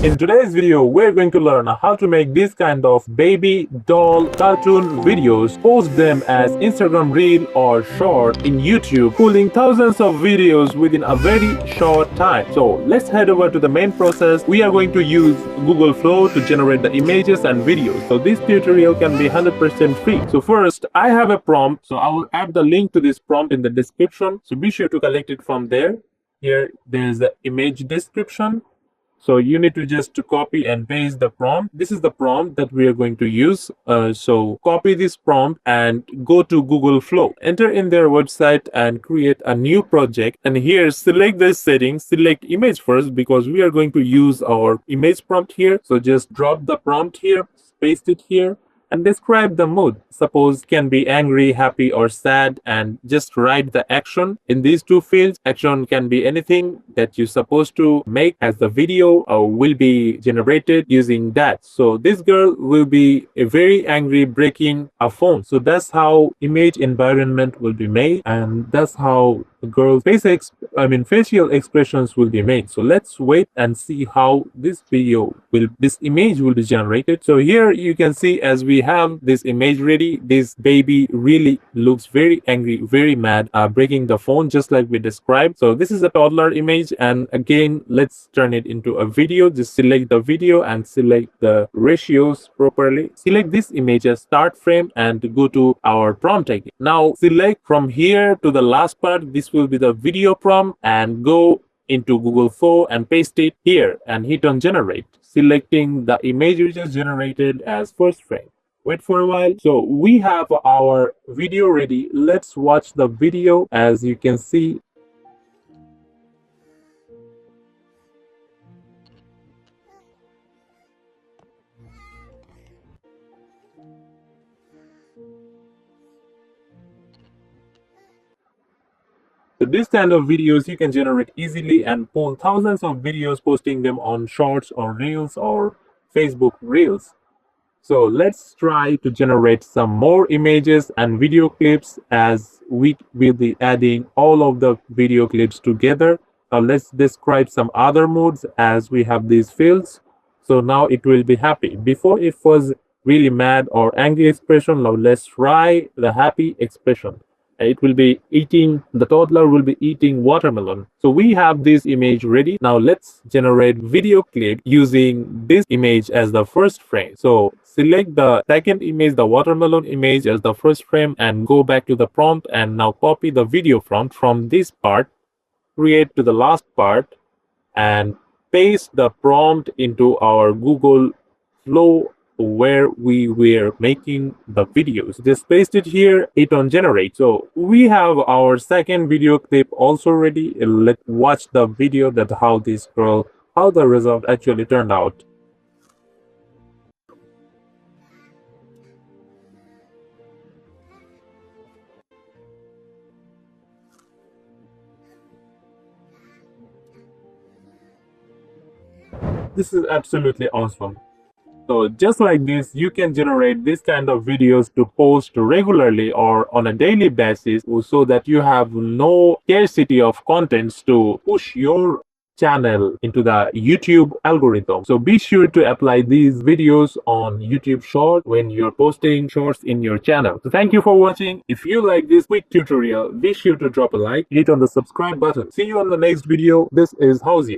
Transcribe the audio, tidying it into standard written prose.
In today's video, we're going to learn how to make this kind of baby doll cartoon videos, post them as Instagram Reel or Short in YouTube, pulling thousands of videos within a very short time. So let's head over to the main process. We are going to use Google Flow to generate the images and videos. So this tutorial can be 100% free. So first, I have a prompt. So I will add the link to this prompt in the description. So be sure to collect it from there. Here, there's the image description. So you need to just copy and paste the prompt. This is the prompt that we are going to use. So copy this prompt and go to Google Flow. Enter in their website and create a new project. And here select the settings, select image first because we are going to use our image prompt here. So just drop the prompt here, paste it here, and describe the mood. Suppose can be angry, happy, or sad, and just write the action in these two fields. Action can be anything that you're supposed to make as the video or will be generated using that. So this girl will be a very angry breaking a phone. So that's how image environment will be made, and that's how the girl's facial expressions will be made. So let's wait and see how this image will be generated. So here you can see as we have this image ready, this baby really looks very angry, very mad, breaking the phone just like we described. So this is a toddler image, and again let's turn it into a video. Just select the video and select the ratios properly. Select this image as start frame and go to our prompt again. Now select from here to the last part. This will be the video prompt, and go into Google Flow and paste it here and hit on generate, selecting the image we just generated as first frame. Wait for a while. So we have our video ready. Let's watch the video. As you can see, so this kind of videos you can generate easily and pull thousands of videos, posting them on Shorts or Reels or Facebook Reels. So let's try to generate some more images and video clips, as we will be adding all of the video clips together. Now let's describe some other moods as we have these fields. So now it will be happy. Before it was really mad or angry expression. Now let's try the happy expression. It will be eating, the toddler will be eating watermelon. So we have this image ready. Now let's generate video clip using this image as the first frame. So select the second image, the watermelon image, as the first frame, and go back to the prompt, and now copy the video prompt from this part, create to the last part, and paste the prompt into our Google Flow where we were making the videos. Just paste it here, hit on generate. So we have our second video clip also ready. Let's watch the video that how the result actually turned out. This is absolutely awesome. So just like this, you can generate this kind of videos to post regularly or on a daily basis, so that you have no scarcity of contents to push your channel into the YouTube algorithm. So be sure to apply these videos on YouTube Short when you're posting shorts in your channel. So thank you for watching. If you like this quick tutorial, be sure to drop a like, hit on the subscribe button. See you on the next video. This is Housie.